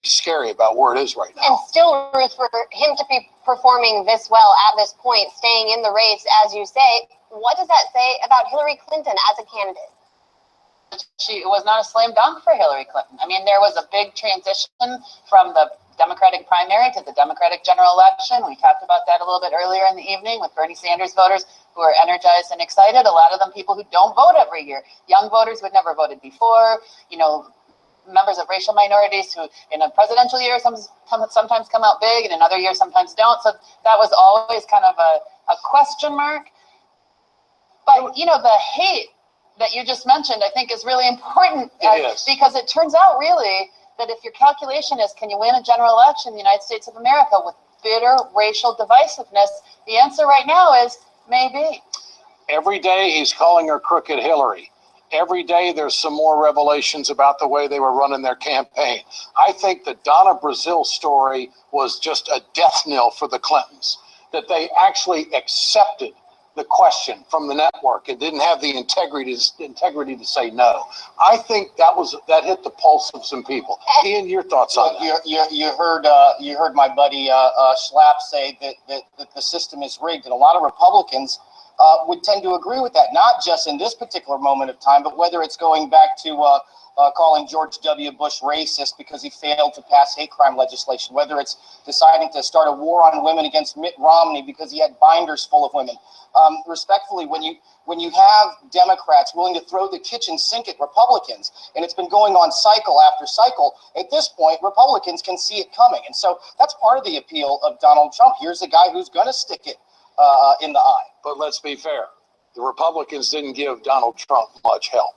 scary about where it is right now. And still, Ruth, for him to be performing this well at this point, staying in the race, as you say, what does that say about Hillary Clinton as a candidate? It was not a slam dunk for Hillary Clinton. I mean, there was a big transition from the Democratic primary to the Democratic general election. We talked about that a little bit earlier in the evening with Bernie Sanders voters who are energized and excited. A lot of them people who don't vote every year. Young voters who had never voted before, you know, members of racial minorities who in a presidential year sometimes come out big and in other years sometimes don't. So that was always kind of a question mark. But, you know, the hate that you just mentioned, I think is really important because it turns out really that if your calculation is, can you win a general election in the United States of America with bitter racial divisiveness, the answer right now is maybe. Every day he's calling her Crooked Hillary. Every day there's some more revelations about the way they were running their campaign. I think the Donna Brazile story was just a death knell for the Clintons, that they actually accepted the question from the network and didn't have the integrity to say no. I think that hit the pulse of some people. Ian, your thoughts on that? You heard my buddy Schlapp say that the system is rigged, and a lot of Republicans would tend to agree with that, not just in this particular moment of time, but whether it's going back to calling George W. Bush racist because he failed to pass hate crime legislation, whether it's deciding to start a war on women against Mitt Romney because he had binders full of women. Respectfully, when you have Democrats willing to throw the kitchen sink at Republicans, and it's been going on cycle after cycle, at this point, Republicans can see it coming. And so that's part of the appeal of Donald Trump. Here's a guy who's going to stick it in the eye. But let's be fair. The Republicans didn't give Donald Trump much help.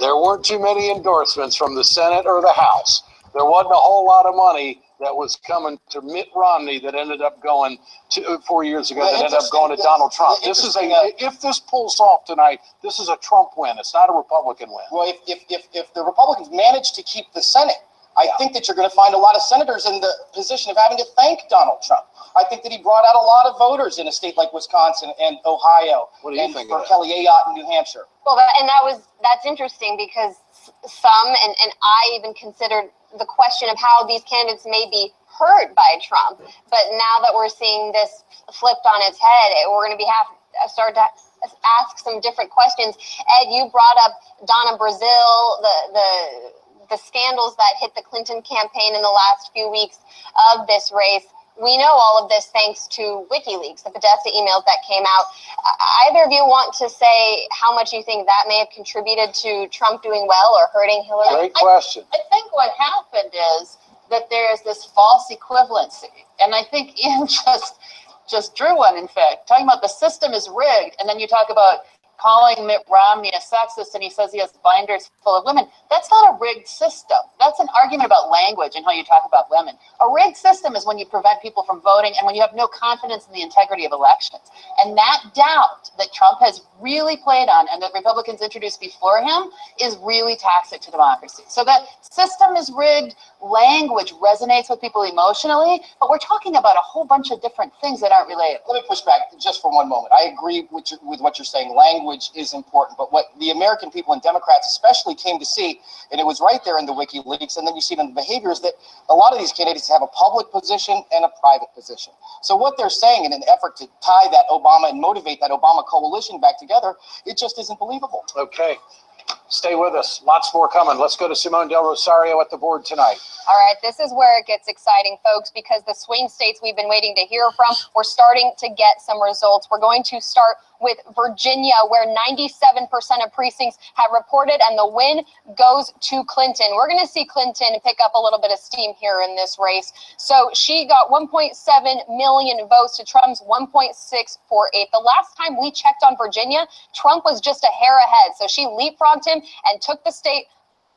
There weren't too many endorsements from the Senate or the House. There wasn't a whole lot of money that was coming to Mitt Romney that ended up going to 4 years ago, that ended up going to Donald Trump. If this pulls off tonight, this is a Trump win. It's not a Republican win. Well, if the Republicans manage to keep the Senate, I think that you're going to find a lot of senators in the position of having to thank Donald Trump. I think that he brought out a lot of voters in a state like Wisconsin and Ohio, and for Kelly Ayotte in New Hampshire. Well, that's interesting because some, and I even considered the question of how these candidates may be hurt by Trump. But now that we're seeing this flipped on its head, we're going to start to ask some different questions. Ed, you brought up Donna Brazile, the scandals that hit the Clinton campaign in the last few weeks of this race. We know all of this thanks to WikiLeaks, the Podesta emails that came out. Either of you want to say how much you think that may have contributed to Trump doing well or hurting Hillary? Great question. I think what happened is that there is this false equivalency. And I think Ian just drew one, in fact, talking about the system is rigged. And then you talk about calling Mitt Romney a sexist, and he says he has binders full of women. That's not a rigged system. That's an argument about language and how you talk about women. A rigged system is when you prevent people from voting and when you have no confidence in the integrity of elections. And that doubt that Trump has really played on and that Republicans introduced before him is really toxic to democracy. So that system is rigged, language resonates with people emotionally, but we're talking about a whole bunch of different things that aren't related. Let me push back just for one moment. I agree with what you're saying. Language is important, but what the American people and Democrats especially came to see, and it was right there in the WikiLeaks, and then you see it in the behaviors, that a lot of these candidates have a public position and a private position. So what they're saying in an effort to tie that Obama and motivate that Obama coalition back together, it just isn't believable. Okay. Stay with us. Lots more coming. Let's go to Simone Del Rosario at the board tonight. All right, this is where it gets exciting, folks, because the swing states we've been waiting to hear from, we're starting to get some results. We're going to start with Virginia, where 97% of precincts have reported, and the win goes to Clinton. We're going to see Clinton pick up a little bit of steam here in this race. So she got 1.7 million votes to Trump's 1.648. The last time we checked on Virginia, Trump was just a hair ahead. So she leapfrogged him and took the state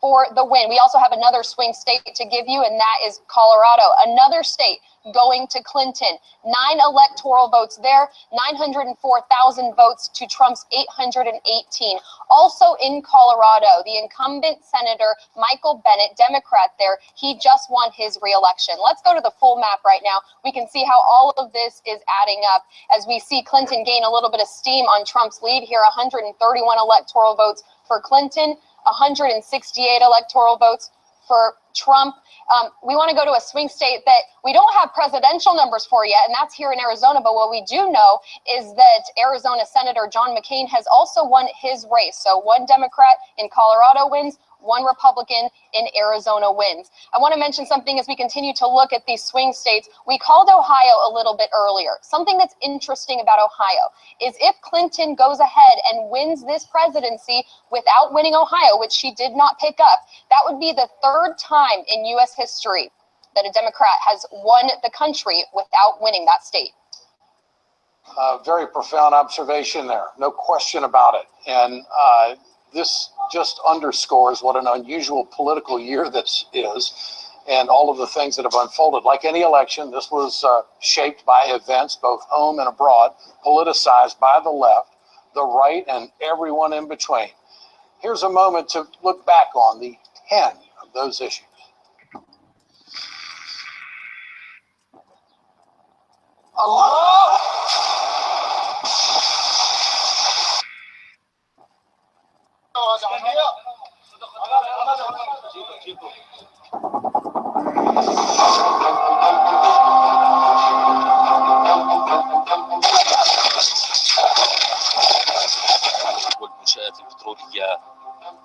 for the win. We also have another swing state to give you, and that is Colorado. Another state going to Clinton. 9 electoral votes there, 904,000 votes to Trump's 818. Also in Colorado, the incumbent Senator Michael Bennet, Democrat there, he just won his re-election. Let's go to the full map right now. We can see how all of this is adding up as we see Clinton gain a little bit of steam on Trump's lead here. 131 electoral votes for Clinton, 168 electoral votes for Trump. We want to go to a swing state that we don't have presidential numbers for yet, and that's here in Arizona. But what we do know is that Arizona Senator John McCain has also won his race. So one Democrat in Colorado wins, one Republican in Arizona wins. I want to mention something as we continue to look at these swing states. We called Ohio a little bit earlier. Something that's interesting about Ohio is if Clinton goes ahead and wins this presidency without winning Ohio, which she did not pick up, that would be the third time in U.S. history that a Democrat has won the country without winning that state. Very profound observation there, no question about it. And this just underscores what an unusual political year this is and all of the things that have unfolded. Like any election, this was shaped by events, both home and abroad, politicized by the left, the right, and everyone in between. Here's a moment to look back on the 10 of those issues. Allah! والمنشآت البترولية،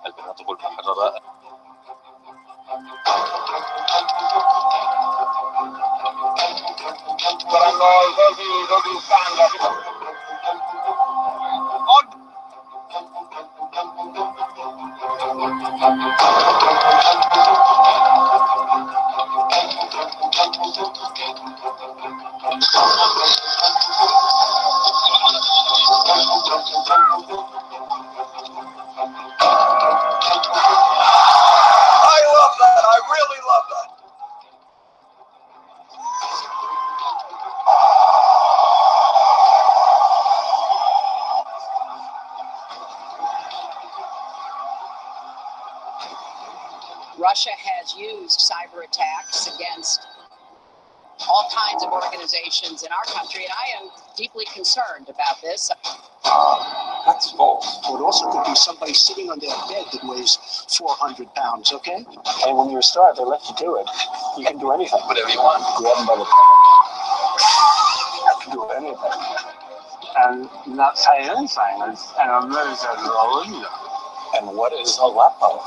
المناطق المحررة. Russia has used cyber attacks against all kinds of organizations in our country, and I am deeply concerned about this. That's false. Or it also could be somebody sitting on their bed that weighs 400 pounds, okay? And when you're starved, they let you do it. You can do anything. Whatever you want. Grab them by the you can do anything. And not say anything. And I'm really saying, and what is a laptop?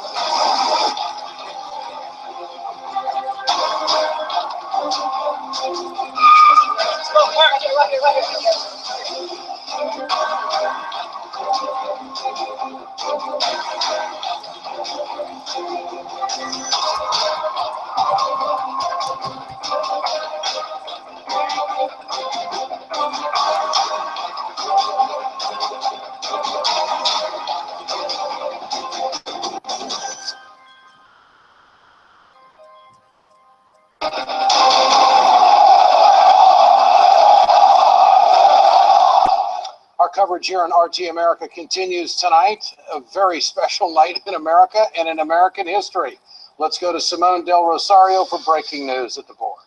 Coverage here on RT America continues tonight. A very special night in America and in American history. Let's go to Simone Del Rosario for breaking news at the board.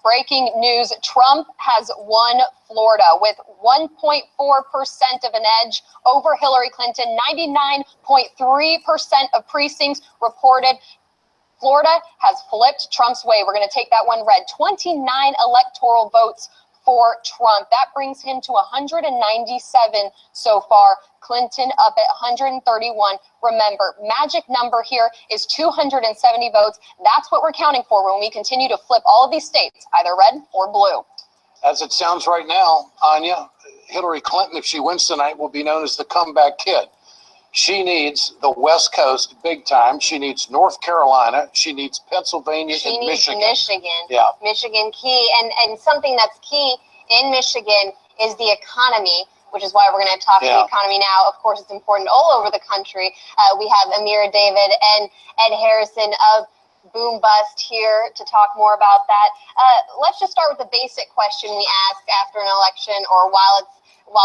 Breaking news, Trump has won Florida with 1.4% of an edge over Hillary Clinton. 99.3% of precincts reported. Florida has flipped Trump's way. We're going to take that one red. 29 electoral votes for Trump. That brings him to 197 so far. Clinton up at 131. Remember, magic number here is 270 votes. That's what we're counting for when we continue to flip all of these states, either red or blue. As it sounds right now, Anya, Hillary Clinton, if she wins tonight, will be known as the comeback kid. She needs the West Coast big time. She needs North Carolina. She needs Pennsylvania and Michigan. Yeah. Michigan key. And something that's key in Michigan is the economy, which is why we're going to talk the economy now. Of course, it's important all over the country. We have Amira David and Ed Harrison of Boom Bust here to talk more about that. Let's just start with the basic question we ask after an election or while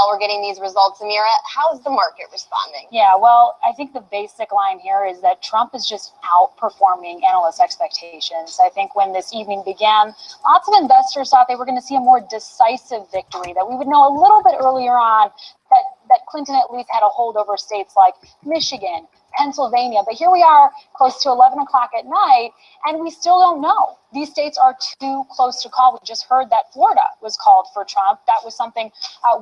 we're getting these results. Amira, how's the market responding? Yeah, well, I think the basic line here is that Trump is just outperforming analyst expectations. I think when this evening began, lots of investors thought they were going to see a more decisive victory, that we would know a little bit earlier on that Clinton at least had a hold over states like Michigan, Pennsylvania. But here we are close to 11 o'clock at night, and we still don't know. These states are too close to call. We just heard that Florida was called for Trump. That was something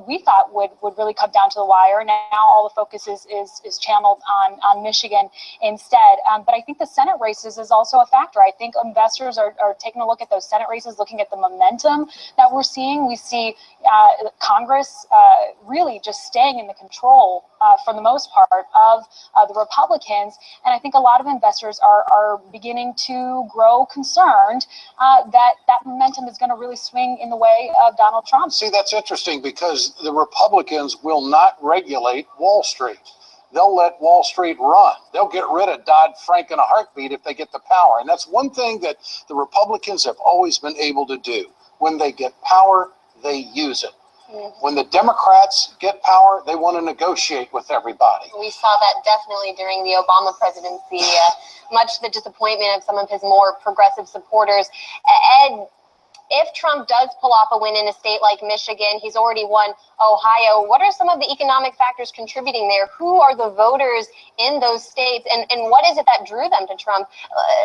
we thought would really come down to the wire. Now all the focus is channeled on Michigan instead. But I think the Senate races is also a factor. I think investors are taking a look at those Senate races, looking at the momentum that we're seeing. We see Congress really just staying in the control for the most part of the Republicans. And I think a lot of investors are beginning to grow concerned that momentum is going to really swing in the way of Donald Trump. See, that's interesting because the Republicans will not regulate Wall Street. They'll let Wall Street run. They'll get rid of Dodd-Frank in a heartbeat if they get the power. And that's one thing that the Republicans have always been able to do. When they get power, they use it. When the Democrats get power, they want to negotiate with everybody. We saw that definitely during the Obama presidency, much to the disappointment of some of his more progressive supporters. Ed, if Trump does pull off a win in a state like Michigan, he's already won Ohio. What are some of the economic factors contributing there? Who are the voters in those states? And what is it that drew them to Trump?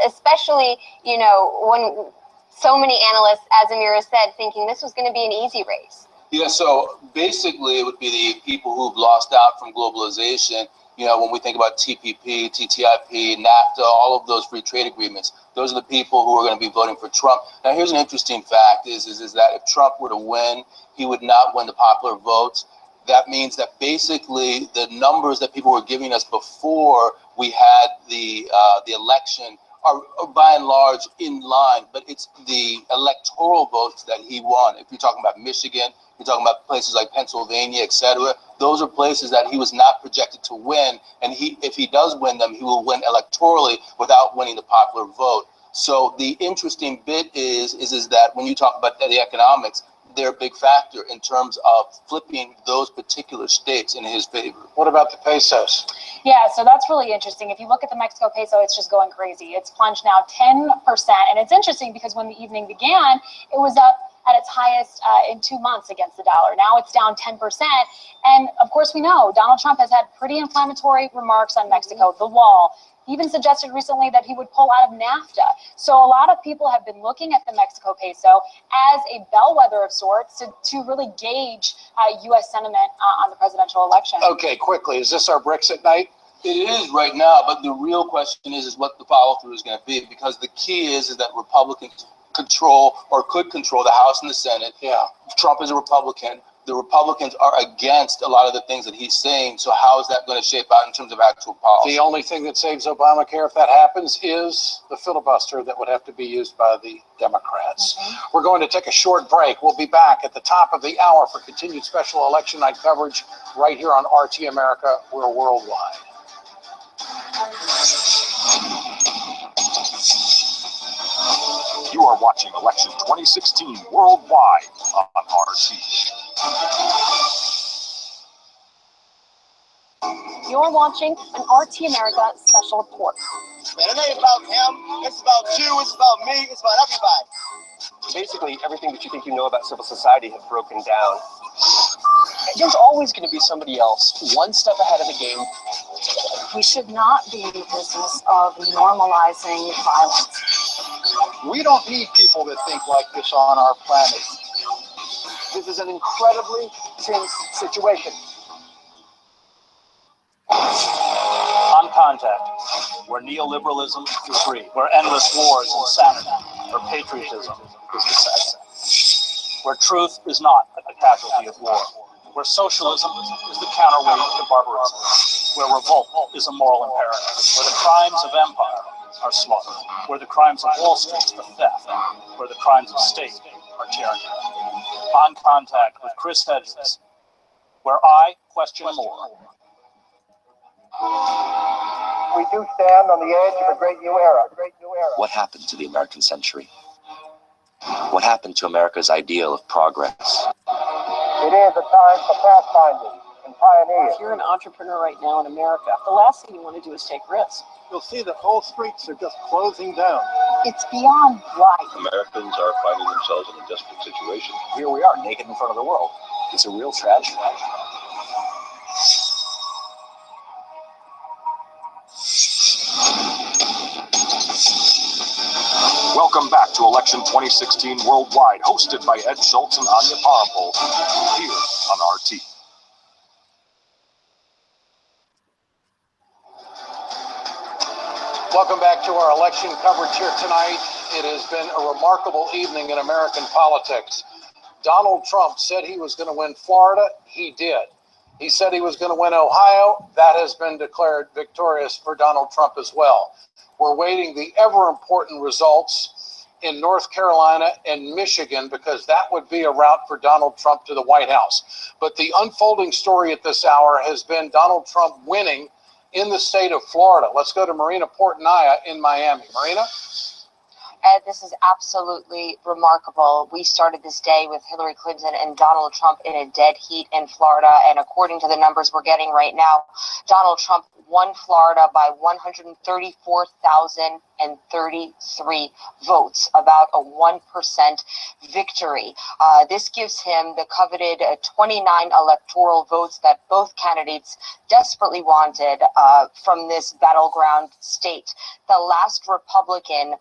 Especially, you know, when so many analysts, as Amira said, thinking this was going to be an easy race. Yeah, so basically it would be the people who've lost out from globalization. You know, when we think about TPP, TTIP, NAFTA, all of those free trade agreements, those are the people who are going to be voting for Trump. Now, here's an interesting fact is that if Trump were to win, he would not win the popular votes. That means that basically the numbers that people were giving us before we had the election are by and large in line, but it's the electoral votes that he won. If you're talking about Michigan, you're talking about places like Pennsylvania, etc. Those are places that he was not projected to win, and if he does win them, he will win electorally without winning the popular vote. So the interesting bit is that when you talk about the economics, they're a big factor in terms of flipping those particular states in his favor. What about the pesos? Yeah, so that's really interesting. If you look at the Mexico peso, it's just going crazy. It's plunged now 10%. And it's interesting because when the evening began, it was up at its highest in 2 months against the dollar. Now it's down 10%. And of course, we know Donald Trump has had pretty inflammatory remarks on Mexico, the wall. He even suggested recently that he would pull out of NAFTA. So a lot of people have been looking at the Mexico peso as a bellwether of sorts to really gauge U.S. sentiment on the presidential election. Okay, quickly, is this our BRICS at night? It is right now, but the real question is what the follow-through is going to be, because the key is that Republicans control or could control the House and the Senate. Yeah. Trump is a Republican. The Republicans are against a lot of the things that he's saying. So how is that going to shape out in terms of actual policy? The only thing that saves Obamacare if that happens is the filibuster that would have to be used by the Democrats. We're going to take a short break. We'll be back at the top of the hour for continued special election night coverage right here on RT America. We're worldwide. You are watching Election 2016 worldwide on RT. You're watching an RT America special report. Man, it ain't about him. It's about you. It's about me. It's about everybody. Basically, everything that you think you know about civil society have broken down. There's always going to be somebody else, one step ahead of the game. We should not be in the business of normalizing violence. We don't need people that think like this on our planet. This is an incredibly tense situation. On Contact, where neoliberalism is free, where endless wars and insanity, where patriotism is necessity, where truth is not a casualty of war, where socialism is the counterweight to barbarism, where revolt is a moral imperative, where the crimes of empire are slaughtered, where the crimes of Wall Street are theft, where the crimes of state are tyranny. On Contact with Chris Hedges, where I question more. We do stand on the edge of a great new era. What happened to the American century? What happened to America's ideal of progress? It is a time for pathfinders and pioneers. If you're an entrepreneur right now in America, the last thing you want to do is take risks. You'll see that whole streets are just closing down. It's beyond life. Americans are finding themselves in a desperate situation. Here we are, naked in front of the world. It's a real tragedy. Welcome back to Election 2016 Worldwide, hosted by Ed Schultz and Anya Parampol, here on RT. Welcome back to our election coverage here tonight. It has been a remarkable evening in American politics. Donald Trump said he was going to win Florida. He did. He said he was going to win Ohio. That has been declared victorious for Donald Trump as well. We're waiting the ever important results in North Carolina and Michigan, because that would be a route for Donald Trump to the White House. But the unfolding story at this hour has been Donald Trump winning in the state of Florida. Let's go to Marina Portnaya in Miami. Marina? Ed, this is absolutely remarkable. We started this day with Hillary Clinton and Donald Trump in a dead heat in Florida, and according to the numbers we're getting right now, Donald Trump won Florida by 134,033 votes, about a 1% victory. This gives him the coveted 29 electoral votes that both candidates desperately wanted from this battleground state. The last Republican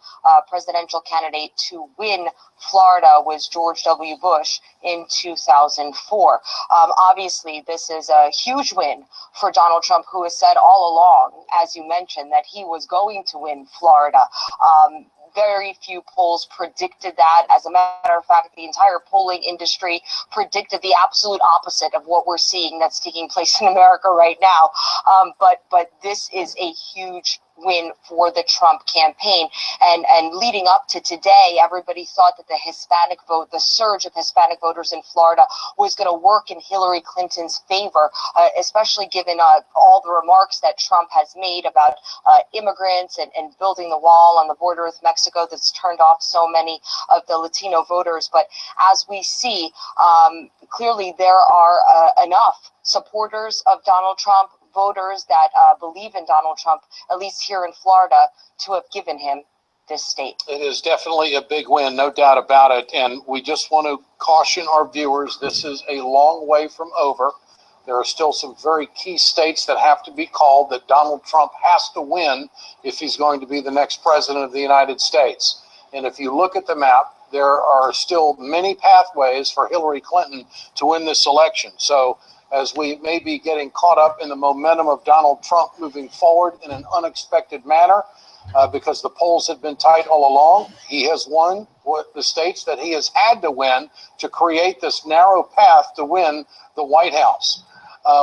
presidential candidate to win Florida was George W. Bush in 2004. Obviously, this is a huge win for Donald Trump, who has said all along, as you mentioned, that he was going to win Florida. Very few polls predicted that. As a matter of fact, the entire polling industry predicted the absolute opposite of what we're seeing that's taking place in America right now. But this is a huge win for the Trump campaign. And leading up to today, everybody thought that the Hispanic vote, the surge of Hispanic voters in Florida, was going to work in Hillary Clinton's favor, especially given all the remarks that Trump has made about immigrants and building the wall on the border with Mexico that's turned off so many of the Latino voters. But as we see, clearly there are enough supporters of Donald Trump, voters that believe in Donald Trump, at least here in Florida, to have given him this state. It is definitely a big win, no doubt about it. And we just want to caution our viewers, this is a long way from over. There are still some very key states that have to be called that Donald Trump has to win if he's going to be the next president of the United States. And if you look at the map, there are still many pathways for Hillary Clinton to win this election. So as we may be getting caught up in the momentum of Donald Trump moving forward in an unexpected manner, because the polls have been tight all along, he has won the states that he has had to win to create this narrow path to win the White House.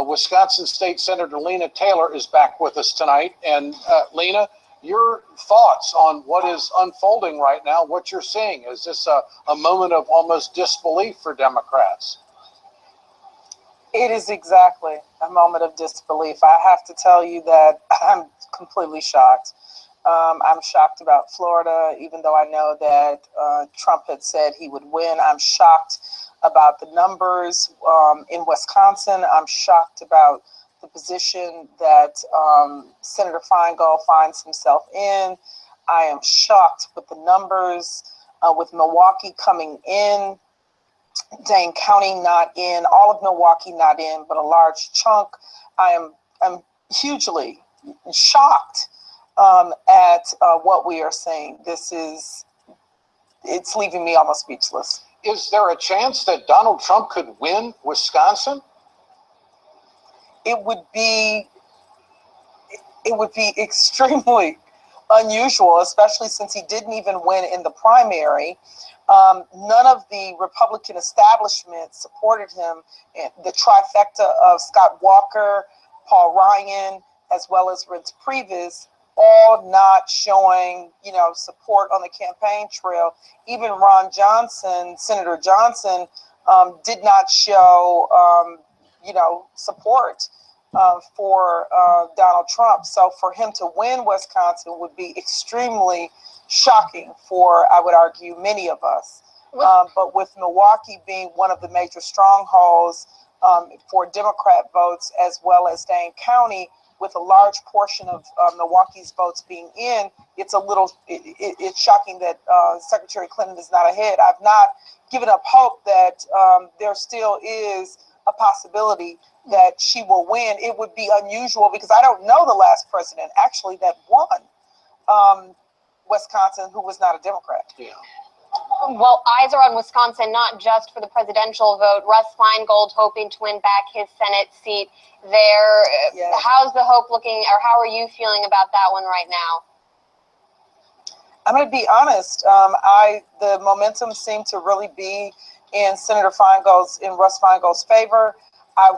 Wisconsin State Senator Lena Taylor is back with us tonight. And Lena, your thoughts on what is unfolding right now, what you're seeing. Is this a moment of almost disbelief for Democrats? It is exactly a moment of disbelief. I have to tell you that I'm completely shocked. I'm shocked about Florida, even though I know that Trump had said he would win. I'm shocked about the numbers in Wisconsin. I'm shocked about the position that Senator Feingold finds himself in. I am shocked with the numbers, with Milwaukee coming in, Dane County not in, all of Milwaukee not in, but a large chunk. I'm hugely shocked at what we are seeing. It's leaving me almost speechless. Is there a chance that Donald Trump could win Wisconsin? It would be extremely unusual, especially since he didn't even win in the primary. None of the Republican establishment supported him. The trifecta of Scott Walker, Paul Ryan, as well as Reince Priebus, all not showing, support on the campaign trail. Even Ron Johnson, Senator Johnson, did not show, support for Donald Trump. So for him to win Wisconsin would be extremely shocking for, I would argue, many of us. But with Milwaukee being one of the major strongholds for Democrat votes, as well as Dane County, with a large portion of Milwaukee's votes being in, it's shocking that Secretary Clinton is not ahead. I've not given up hope that there still is a possibility that she will win. It would be unusual because I don't know the last president actually that won Wisconsin who was not a Democrat. Yeah. Well, eyes are on Wisconsin, not just for the presidential vote. Russ Feingold hoping to win back his Senate seat there. Yeah. How's the hope looking, or how are you feeling about that one right now? I'm going to be honest. The momentum seemed to really be in Russ Feingold's favor. I